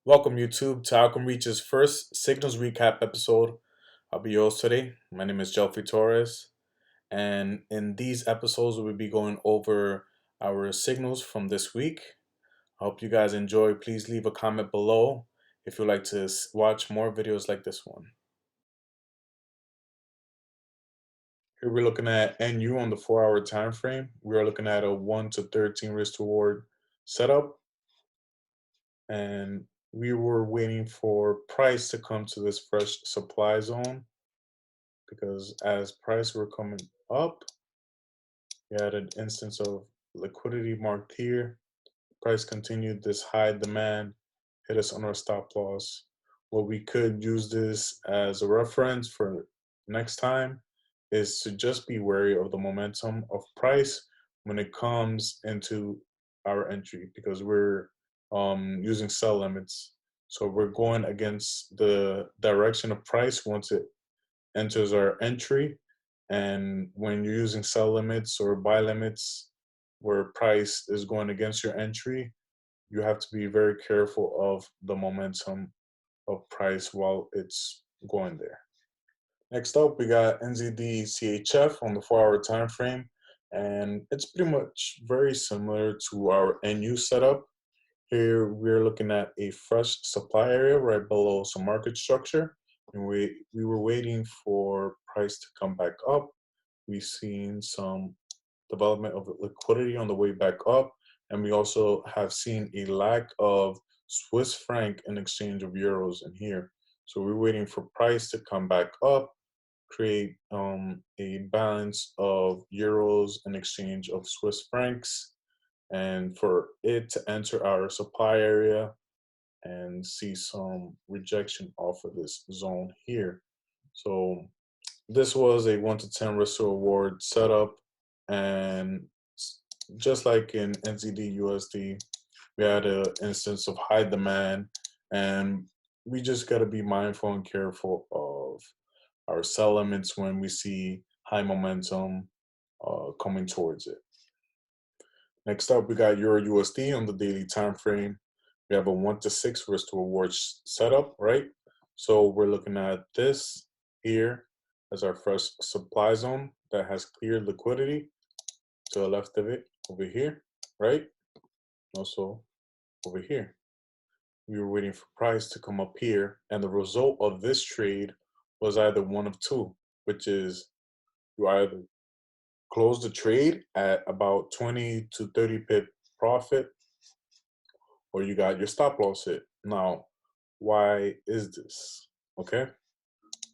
Welcome, YouTube, to Outcome Reach's first Signals Recap episode. I'll be your host today. My name is Jelfri Torres, and in these episodes, we'll be going over our signals from this week. I hope you guys enjoy. Please leave a comment below if you'd like to watch more videos like this one. Here we're looking at NU on the 4-hour time frame. We're looking at a 1 to 13 risk to reward setup, and we were waiting for price to come to this fresh supply zone because as price were coming up, we had an instance of liquidity marked here. Price continued this high demand, hit us on our stop loss. What we could use this as a reference for next time is to just be wary of the momentum of price when it comes into our entry, because we're using sell limits. So we're going against the direction of price once it enters our entry. And when you're using sell limits or buy limits where price is going against your entry, you have to be very careful of the momentum of price while it's going there. Next up, we got NZD CHF on the 4-hour time frame, and it's pretty much very similar to our NU setup. Here we're looking at a fresh supply area right below some market structure, and we were waiting for price to come back up. We've seen some development of liquidity on the way back up, and we also have seen a lack of Swiss franc in exchange of euros in here. So we're waiting for price to come back up, create a balance of euros in exchange of Swiss francs, and for it to enter our supply area and see some rejection off of this zone here. So this was a 1 to 10 risk to reward setup, and just like in NZD USD, we had an instance of high demand, and we just got to be mindful and careful of our sell limits when we see high momentum coming towards it. Next up, we got Euro USD on the daily time frame. We have a 1 to 6 risk to reward setup, right? So we're looking at this here as our first supply zone that has clear liquidity to the left of it over here, right? Also over here. We were waiting for price to come up here, and the result of this trade was either one of two, which is you either close the trade at about 20 to 30 pip profit, or you got your stop loss hit. Now, why is this? Okay,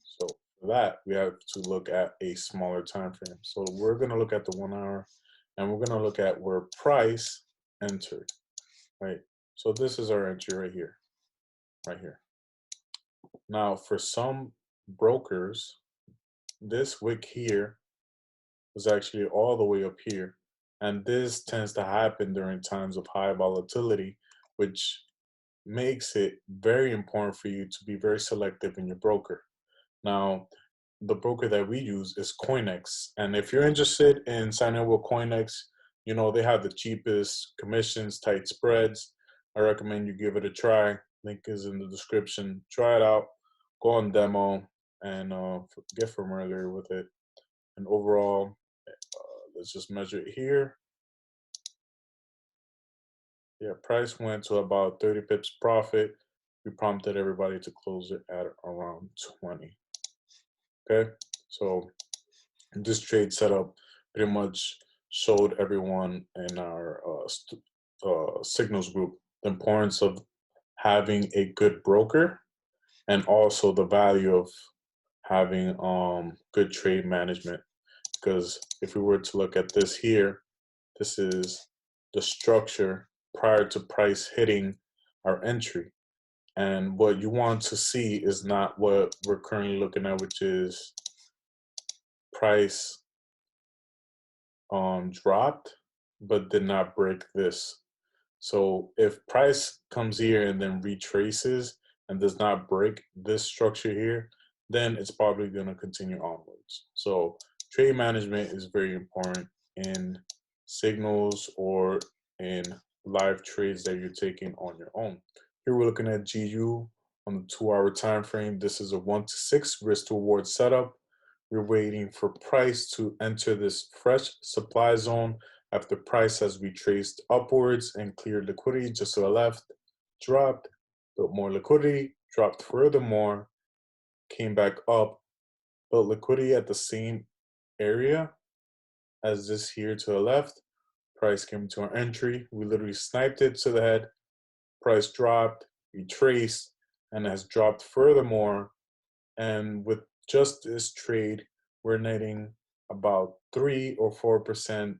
so for that we have to look at a smaller time frame. So we're going to look at the 1 hour, and we're going to look at where price entered, right? So this is our entry right here, right here. Now for some brokers, this wick here was actually all the way up here, and this tends to happen during times of high volatility, which makes it very important for you to be very selective in your broker. Now, the broker that we use is CoinEx, and if you're interested in signing up with CoinEx, you know they have the cheapest commissions, tight spreads. I recommend you give it a try. Link is in the description. Try it out, go on demo, and get familiar with it. And overall, let's just measure it here. Yeah, price went to about 30 pips profit. We prompted everybody to close it at around 20. Okay, so this trade setup pretty much showed everyone in our signals group the importance of having a good broker, and also the value of having good trade management. Because if we were to look at this here, this is the structure prior to price hitting our entry. And what you want to see is not what we're currently looking at, which is price dropped but did not break this. So if price comes here and then retraces and does not break this structure here, then it's probably going to continue onwards. So trade management is very important in signals or in live trades that you're taking on your own. Here we're looking at GU on the 2-hour time frame. This is a 1 to 6 risk to reward setup. We're waiting for price to enter this fresh supply zone after price has retraced upwards and cleared liquidity just to the left, dropped, built more liquidity, dropped furthermore, came back up, built liquidity at the same area as this here to the left. Price came to our entry. We literally sniped it to the head. Price dropped, retraced, and has dropped furthermore. And with just this trade, we're netting about 3 or 4%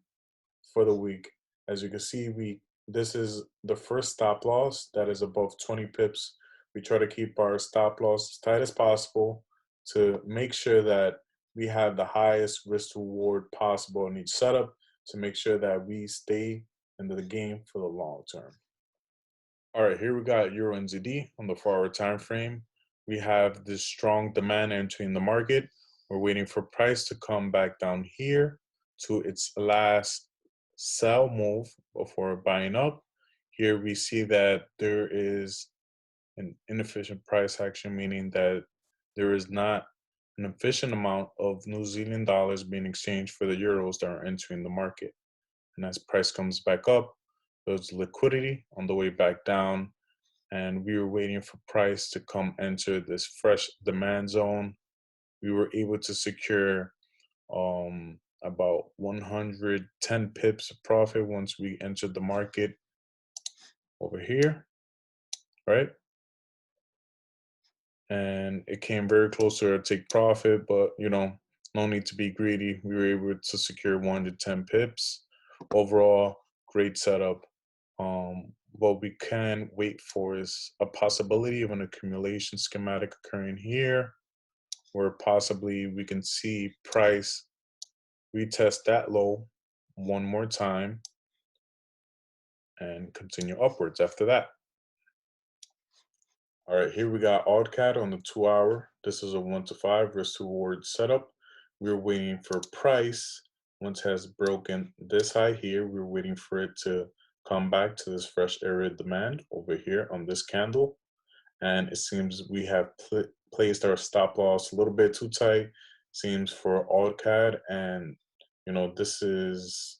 for the week. As you can see, this is the first stop loss that is above 20 pips. We try to keep our stop loss as tight as possible to make sure that we have the highest risk to reward possible in each setup to make sure that we stay into the game for the long term. All right, here we got Euro NZD on the 4-hour time frame. We have this strong demand entering the market. We're waiting for price to come back down here to its last sell move before buying up. Here we see that there is an inefficient price action, meaning that there is not an efficient amount of New Zealand dollars being exchanged for the euros that are entering the market. And as price comes back up, there's liquidity on the way back down, and we were waiting for price to come enter this fresh demand zone. We were able to secure about 110 pips of profit once we entered the market over here, right? And it came very close to our take profit, but no need to be greedy. We were able to secure 110 pips. Overall, great setup. What we can wait for is a possibility of an accumulation schematic occurring here, where possibly we can see price retest that low one more time and continue upwards after that. All right, here we got AutoCAD on the 2-hour. This is a 1 to 5 risk to reward setup. We're waiting for price. Once it has broken this high here, we're waiting for it to come back to this fresh area of demand over here on this candle. And it seems we have placed our stop loss a little bit too tight, seems for AutoCAD. And, this is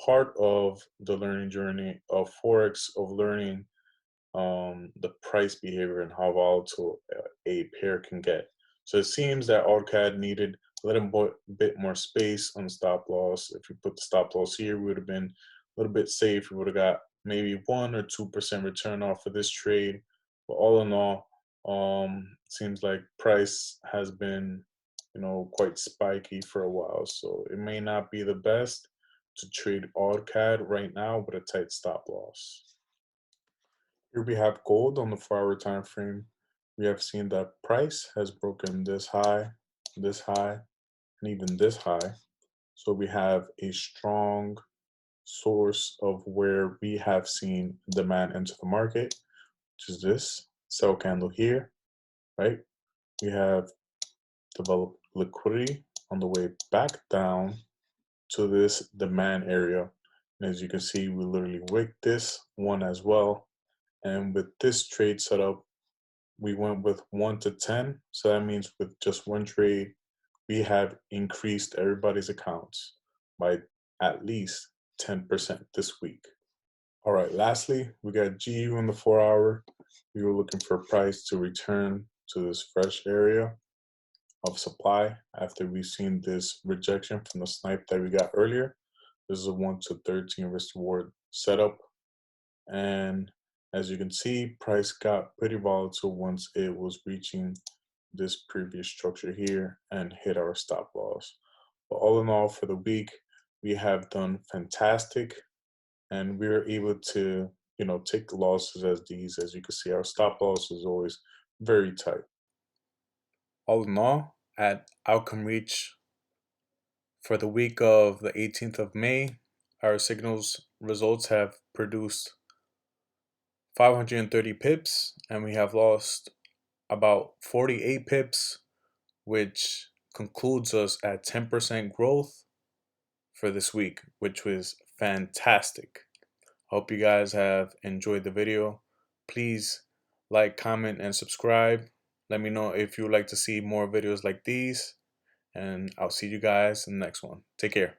part of the learning journey of Forex, of learning the price behavior and how volatile a pair can get. So it seems that AutoCAD needed a little bit more space on stop loss. If we put the stop loss here, we would have been a little bit safe. We would have got maybe 1 or 2% return off of this trade. But all in all, seems like price has been, quite spiky for a while. So it may not be the best to trade AutoCAD right now with a tight stop loss. Here we have gold on the 4-hour time frame. We have seen that price has broken this high, and even this high. So we have a strong source of where we have seen demand enter the market, which is this sell candle here, right? We have developed liquidity on the way back down to this demand area. And as you can see, we literally wicked this one as well. And with this trade setup, we went with 1 to 10. So that means with just one trade, we have increased everybody's accounts by at least 10% this week. All right, lastly, we got GU on the 4-hour. We were looking for price to return to this fresh area of supply after we've seen this rejection from the snipe that we got earlier. This is a 1 to 13 risk reward setup. And as you can see, price got pretty volatile once it was reaching this previous structure here and hit our stop loss. But all in all, for the week, we have done fantastic, and we were able to, take losses as these. As you can see, our stop loss is always very tight. All in all, at Outcome Reach for the week of the 18th of May, our signals results have produced 530 pips, and we have lost about 48 pips, which concludes us at 10% growth for this week, which was fantastic. Hope you guys have enjoyed the video. Please like, comment, and subscribe. Let me know if you would like to see more videos like these, and I'll see you guys in the next one. Take care.